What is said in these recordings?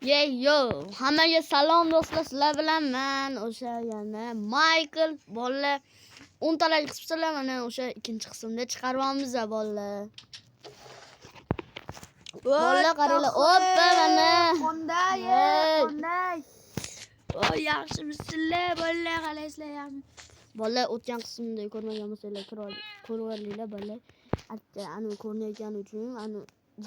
Yo, hammaga salom do'stlar, sizlar bilan men o'sha yana Michael bolalar 10 talik qismlar mana o'sha ikkinchi qismda chiqaryapmiz bolalar. Bolalar qaranglar, oppa mana. Qanday? Voy, yaxshimisizlar bolalar, qalaysizlar? Bolalar o'tgan qismda ko'rmagan bo'lsanglar ko'ringlar bolalar. Ani ko'rmayotgan uchun ani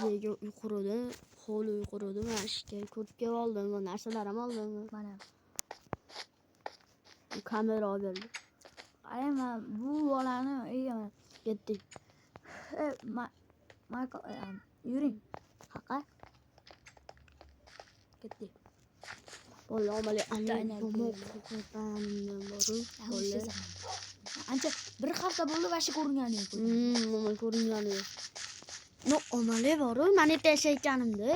yerga uyqurdim. Hovli uyqurdim, mashka ko'rib oldim, bu narsalar ham oldim. Mana kamera oldim. qarang, bu bolani egaman. Ketdik. Michael, yuring. Haqa? Ketdik. Bolalar omali ancha bir hafta bo'ldi vashi ko'ringani yo'q. Mana ko'ringani yo'q. No, omali boru, men erta yashayotganimda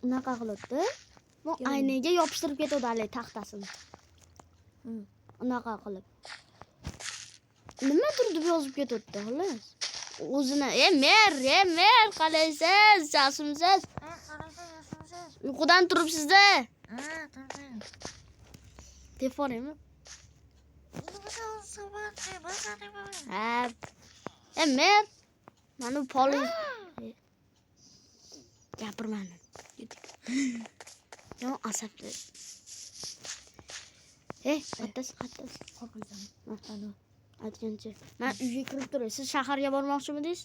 unaqa qilibdi. Bu aynaga yopishtirib ketadi hali taxtasini. Unaqa qilib. Nimadir deb yozib ketadi, xolos. O'zini, mer, qalaysiz, jasimsiz. Uyqudan turibsiz-da. Telefonimi? Mer. Mana poli. Gapirmani. Yo, asabli. Qattas. Mana. Aytgancha. Men uyga kirib turay. Siz shaharga bormoqchimidingiz?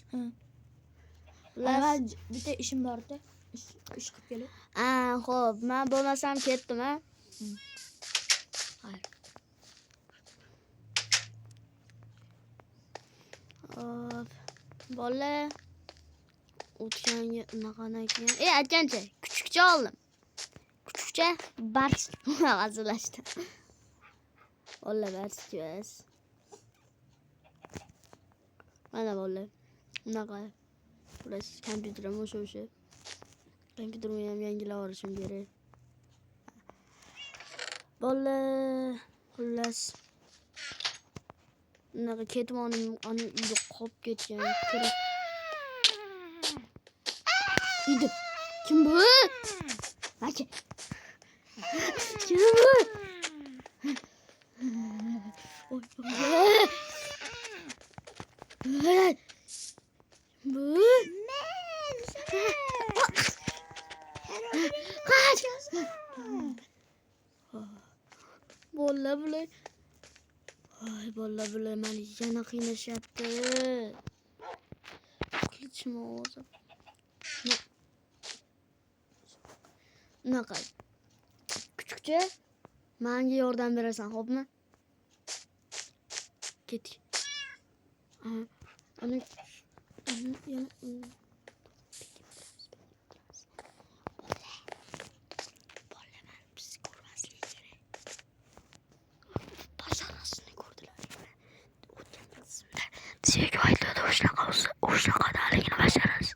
Men bitta ishim bor-da. Ish qilib kelib. Xo'p, men bo'lmasam ketdim, ha. Hayır. Hop. Bola o'tganga unaqadan keyin aytgancha kuchukcha oldim. Kuchukcha barch hazillashdi. Bola barchimiz. Mana bola. Unaqa. Bular kompyuterim o'sha. Kompyuterimni ham yangilab olishim kerak. Bola xullas unaqa ketmonim ani uyda qolib ketgan. Uyda kim bu? Aka. Kim bu? Oy. Bu kaç. Bolla bular. Ay, bolla bular meni yana qiynashyapti. Qichim o'zi. Unaqa. Kuchukcha, menga yordam berasan, xo'pmi? Keting. Ana yana Sizga aytadi o'shnaqa daligini basharasiz.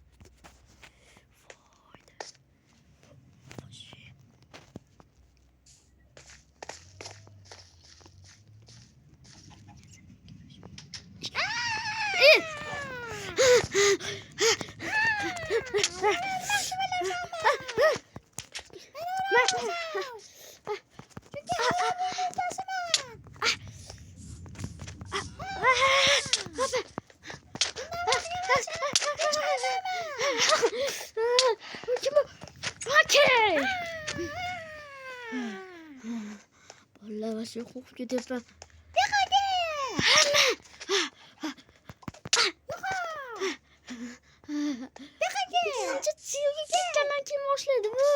Bolla vashi qo'rqib ketyapman. Chiqib ketgandan keyin boshlaydi bu.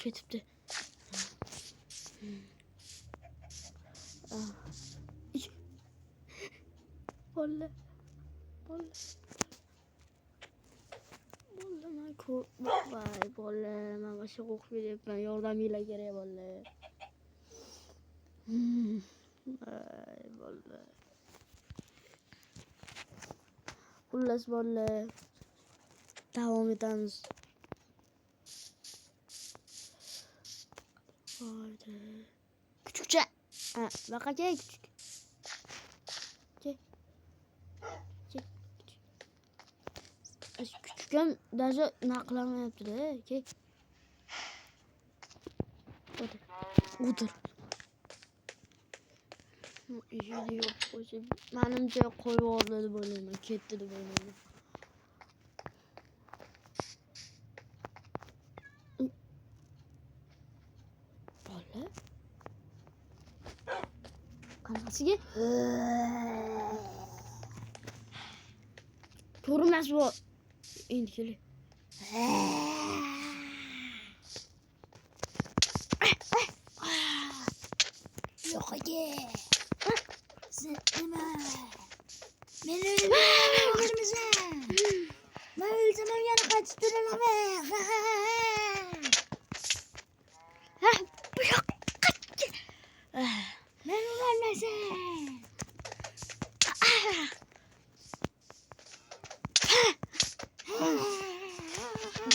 Ketibdi. Bolla. Voy, bolla, men vashi qo'rqib ketyapman. Yordaminglar kerak, bolla. Voy, bolla. Xullas bolla. Davom etamiz. Haydi. Kuchukcha. Baqa kel kuchuk. Küçükken даже naqlamayapti-da. Ke. O'tir. Eshikni yopib qo'ysa, menimcha qo'yib yubordi deb o'ylayman, ketdi deb o'ylayman. Bola. Qanaqasiga? Ko'rmas bu. Endi kel. Yo'q aka. Sen nima? Meni o'ldirmisan. Men o'lsam yana qaytib turalaman. Bu yoqqa. Men o'lmasam.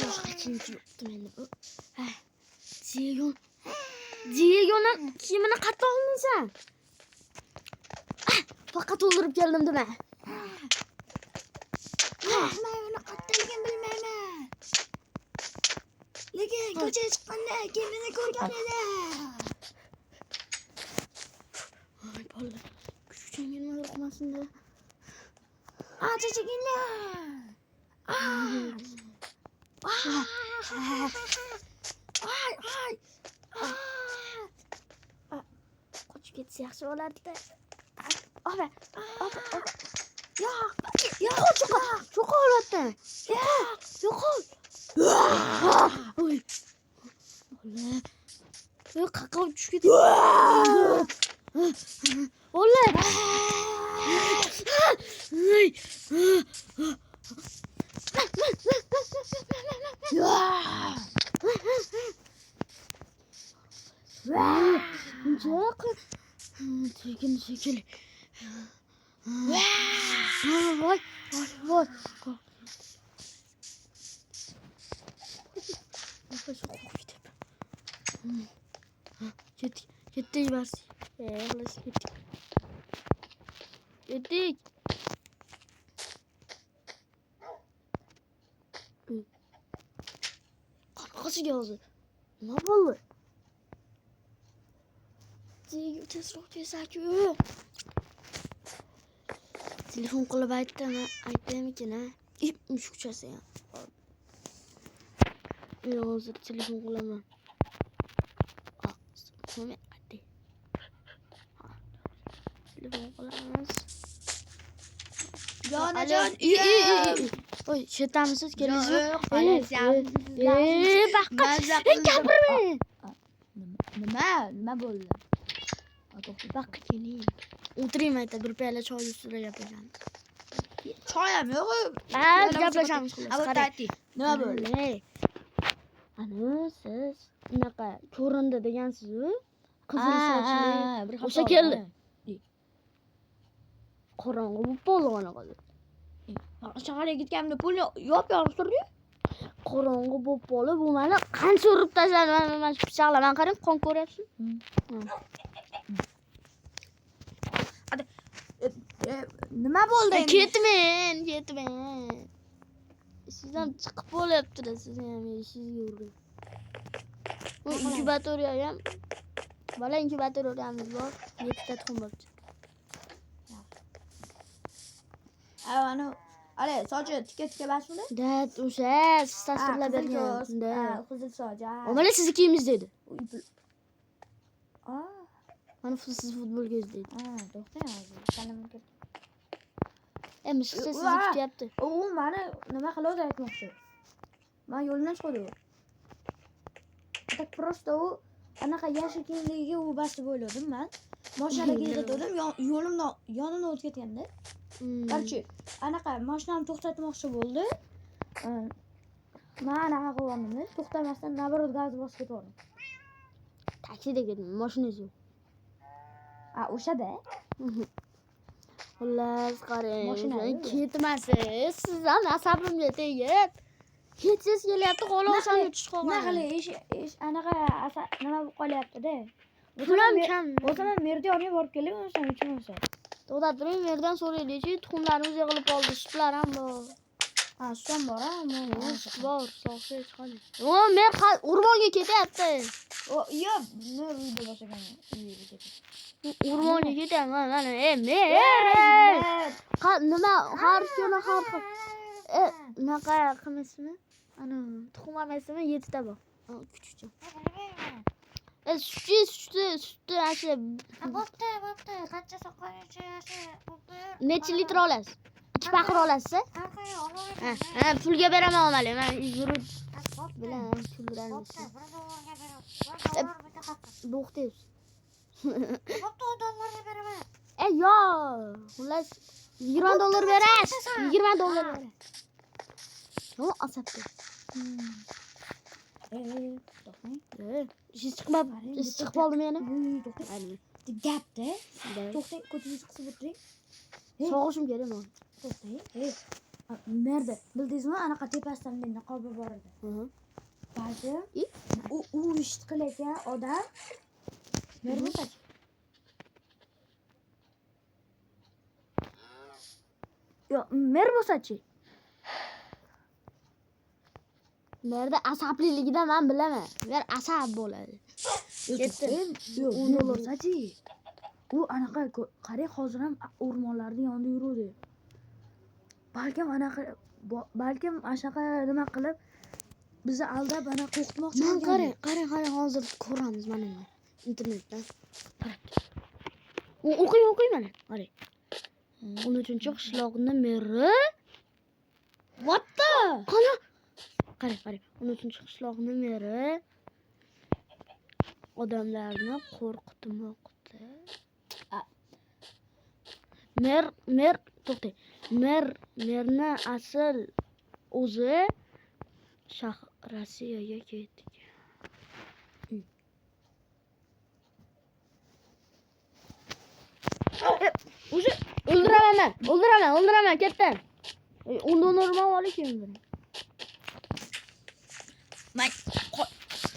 Boshqa kimchi yo'qdi menda bu. Diegoni kiyimini qayerda olmaysan? Faqat o'ldirib keldim dema. Men uni qayerdaligini bilmayman. Lekin ko'chaga chiqqanda kimini ko'rgan edim. Ay bola. Kuchukchangga nima yoqmasin-da. Cho'chiginglar. Qochib ketsa yaxshi bo'lardi-da. Oba. Yo'q holatda. Yo'q. Oy. Bola. Yo'q, qaqov tushib ketdi. Bola. Yo'q. Çekil. Voy. Ketdik bas. Xalas ketdik. Qanaqasiga hozir? Nima bo'ldi? Tezroq kelsa-ku. Telefon qilib aytdimikin, ha? Mushukchasi ham. Hozir telefon qilaman. Telefon qilamiz. Jonajon, Oy, shetamisiz keldingizmi? Mazza Gapirma. Nima bo'ldi? Baqqa keling. O'tiring mayda, bir piyola choy ustida gaplashamiz. Choy ham yo'q. Gaplashamiz. Nima bo'ldi? Ana siz unaqa ko'rindi degansiz-ku? Qizil sochli. bir O'sha keldi. Qorong'i bo'lib qoldi qanaqa. Shaharga ketganimda pulni yop-yorib turdi. Qorong'i bo'lib qoldi. Bu meni qancha urib tashladi. Mana shu pichoqlar. Men qarang, qon ko'ryapsiz? Nima bo'ldi endi? Ketmang. Siz ham chiqib bo'lyapti-da, siz ham ishingizga uring. Bu inkubatoriya ham. Bola inkubatoriyamiz bor. 7 ta tuxum bo'libdi. Ana, sochi tika basmidi? Da, o'sha siz tasvirlab bergan. Qizil soch. Mana siznikimiz dedi. Ah, Mana siz futbolga izlaydi. to'xtang hozir. Kalaman ketdi. Mishiqcha sizni kutyapti. U meni nima qiladi aytmoqchi. Men yo'ldan chiqdim. Tak просто u anaqa yashil kiyimligiga u bosib o'yladim men. Mashinaga ketdim, yo'limdan yonidan o'tib ketganda. Qarchi, anaqa mashinani to'xtatmoqchi bo'ldi. Men anaqa qilgandim, to'xtamasdan nabrot gaz bosib ketdim. Taksida ketdim, mashinangiz yo'q. O'shada. Xullas, qarang, Mashina ketmasiz. Siz ham asabimga tegib. Ketsiz kelyapti, qo'li o'shani uchish qolgan. Nima qilay, ish anaqa nima bo'lib qolyapti-da. Pulam kam. O'zim merdiyonga borib kelaman, o'shaning uchun o'sha. To'xtab turing, yerdan so'raylik-chi, tuxumlarimiz yig'ilib qoldi, shiplar ham bor. Ha, son bor, ha. Bor, sog'sa chiqadi. O, men o'rmonga ketyapti. O, yo, men uyda boshlagan. Uyga ketaman. O'rmonga ketyapman. Mana, men. Nima har kuni har xil. Naqa qilmasmi? Ana, tuxum emasmi? 7 ta bor. Kuchukcha. Sutni asha. Bo'pti. Qancha soqqanicha bo'pti. Necha litr olasiz? 2 paqir olasiz? Ha, pulga beraman omali. Men yurib bilan pul beramiz. Bo'xtaysiz. Bo'pti, dollarga beraman. Yo, xullas $20 berasiz. $20 berasiz. O, asabdi. Ish chiqib qoldi meni. Gapda. To'xtang, ko'zingizni qisib o'tiring. Sog'ishim kerak men. To'xtang. Merda, bildingizmi? Anaqa tepasidan men niqobi bor edi. Ba'zi u ishni qilayotgan odam merda. Yo, mer bo'lsa-chi? Merda asabliligidan men bilaman. Mer asab bo'ladi. Ketdi. Yo'q, bo'lsa-chi? U anaqa qarang, hozir ham o'rmonlarning yonida yuradi. Balkim anaqa nima qilib bizni aldab ana qo'rqitmoqchi bo'lgan. Qarang, hozir ko'ramiz mana internetdan. O'qiy mana. Qarang. 13-qishloqning meri. What the? Qarang. 13-qishloqning meri odamlarni qo'rqitmoqda. Mer, to'xtang. Merni asl o'zi Rossiyaga ketgan. O'zi o'ldiraman, ketdim. Undan normal oling men. Men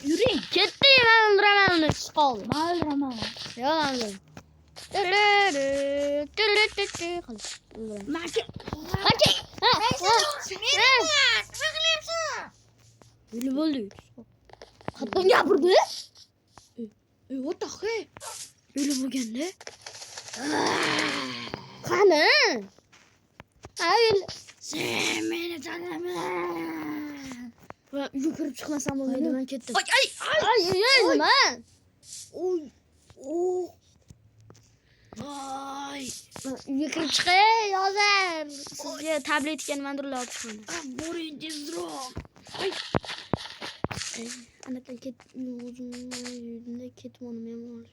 yuring, Ketdi, men o'ldiraman uni, chiqoldi. men o'ldiraman. Yo'q, Öyle bo'ldi. Qatdan gapirdi. What the heck? Öyle bo'lganda. Qani? Ayol, sen meni tanimaysan. Va uyga kirib chiqmasam bo'lmaydi, men ketdim. Ay, nima? Voy. Uyga kirib chiqay, hozir. Sizga tabletga nimadir olib chiqaman. Boring tezroq. Anaqa o'zimni ketmonim yomon.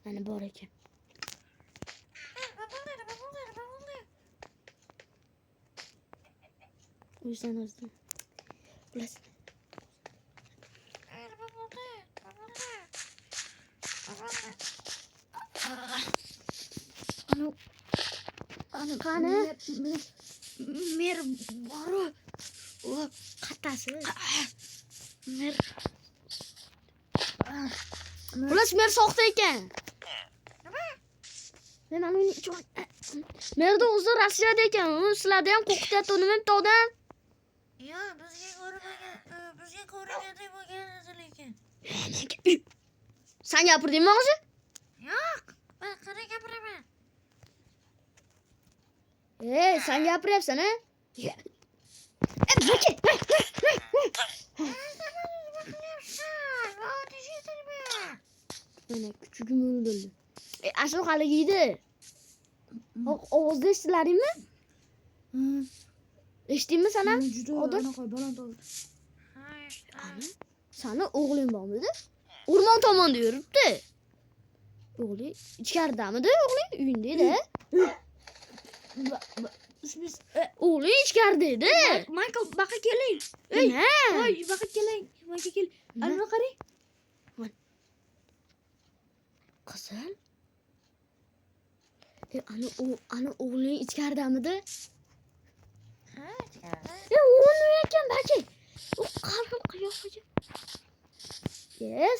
Mana bor ekan. O'zdan bilasizmi? Qani? Mer boru. O qattasi. Mer. Xullas mer soxta ekan. Nima? Men uni merda o'zi Rossiyada ekan. U sizlarda ham qo'rqityapti, nima to'dan? Yo, bizga ko'rganda bo'lgan lekin. Sen gapirdingmi o'zi? Yo'q, men qara gapiraman. Sen gapiryapsan, ha? Mana kuchugim o'ldirdi. Ashu haligiydi. Ovozda eshitilaringmi? Eshitdingmi sen ham? Juda anaqa baland oldi. Sani o'g'ling bormidi? O'rmon tomonda yuribdi. O'g'ling ichkaridamidi? O'g'ling uyingda-da. O'g'ling ichkarida edi. Michael, baqa keling. Voy, baqa keling. Baqa kel. Ana qarang. Qizil. Ana o'g'ling ichkaridamidi? Ha, ichkarida. O'g'lim ekan balki. U qalbim qiyofaga.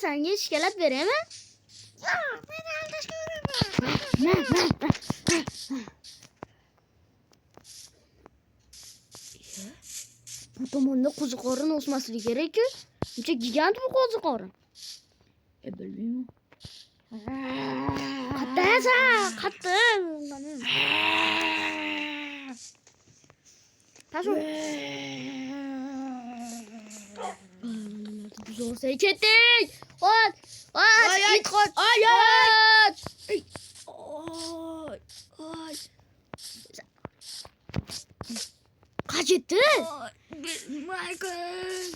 Senga shikolat beraymi? Yo'q, meni aldashga urinma. bu tomonda qo'ziqorin o'smasligi kerak-ku. Buncha gigant bu qo'ziqorin. Bilmayman. Qattiq. Tashu. Zo'rsay ketdik. Ot. Ay, ay, Ot. ay, Ot. Oy. Qachitdi? Michael.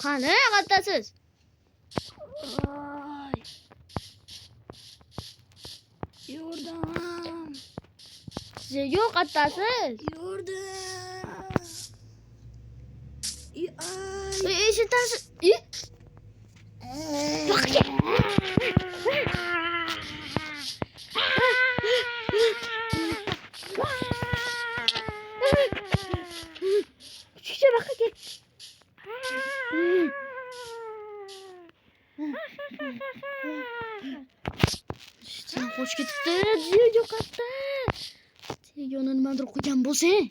Qani, qattasiz? Oy. Yordam. Yo'q, qattasiz. Yordam. Ay. Eshitasiz? Küçükçe bakın gel. Sen hoş ketibdi. Diyo katta. Diyo nimadir qo'ygan bo'lsang,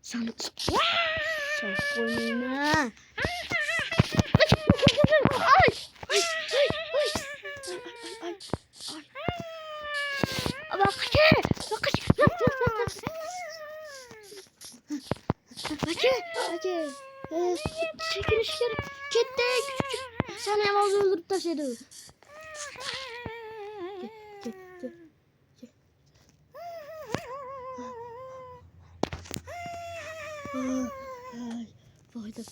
seni sog' qo'ymayman. Çekiliş gerek. Kettik. Seni hem az öldürüp taşıdı. Vayda.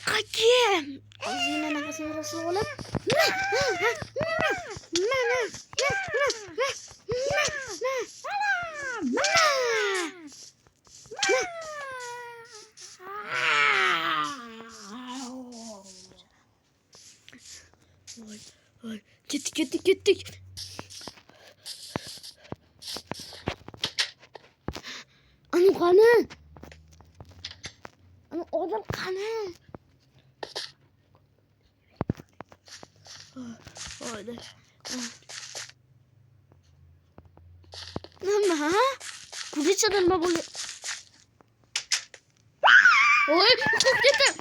Kaçayım. Yine nefesini nasıl olup? Vay. Gittik. Anam kanı. Anam oğlum kanı. Haydi. Nima? Kulichadan nima bo'ldi? Oy, qo'rqib ketdim.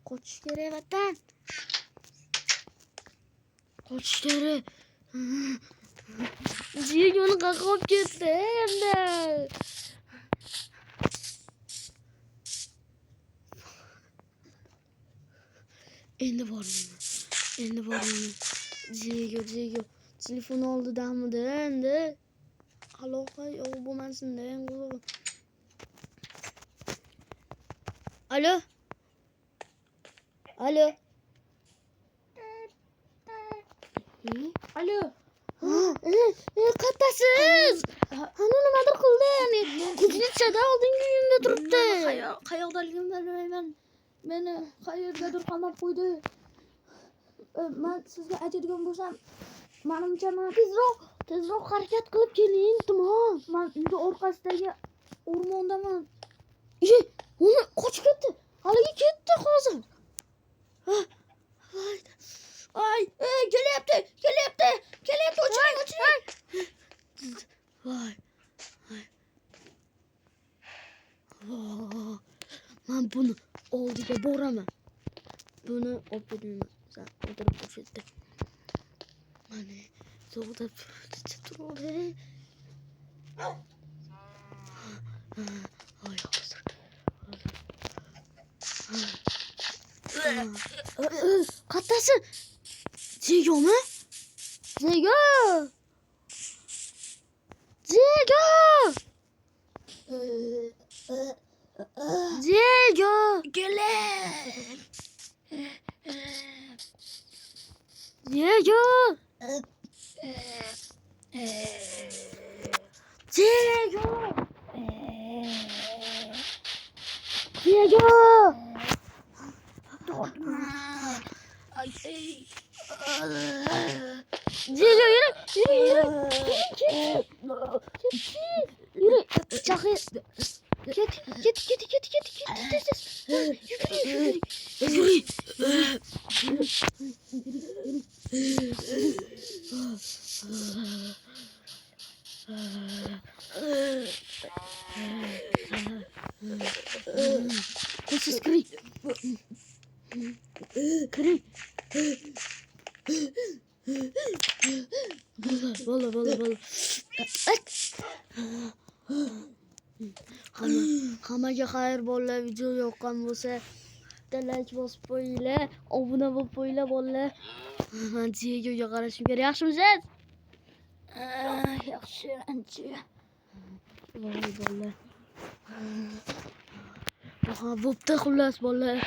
Qochish kerak vatan. Qochish kerak. Jiyoni qaqib ketdi endi. Endi bormayman. Jiyo. Telefon oldidamidi endi. Aloqa yo'q bo'lmasin-da endi. Alo. Alo. Qattasiz. Ana nimadir qildi yani. Kuchlichada oldingi uyimda turibdi. Qayoqdaligimni bilmayman. Meni qayergadir qamab qo'ydi. Men sizga aytadigan bo'lsam, menimcha men Tezroq harakat qilib keling, iltimos. men uyga orqasidagi o'rmondaman. Uni qochib ketdi. Haliga ketdi hozir. Ay, kelyapti, o'chiring. Voy. Men buni oldiga boraman. Buni olib ketaman. Sen o'tirib o'shatda. Mana zo'rda turadi. Ay, hozir. Qattasi? Zegomi? Zego! Kelin. Zego! Ay. Zego yürü. Yürü. Çakı. Git. Siz kiring. Kiring. Bola. Hammaga xayr bolalar, video yoqqan bo'lsa like bosib qo'yinglar, obuna bo'lib qo'yinglar bolalar. Men videoga qarashim kerak. Yaxshimisiz? Yaxshi, ancha. Voy bolalar. Bo'pti xullas bolalar.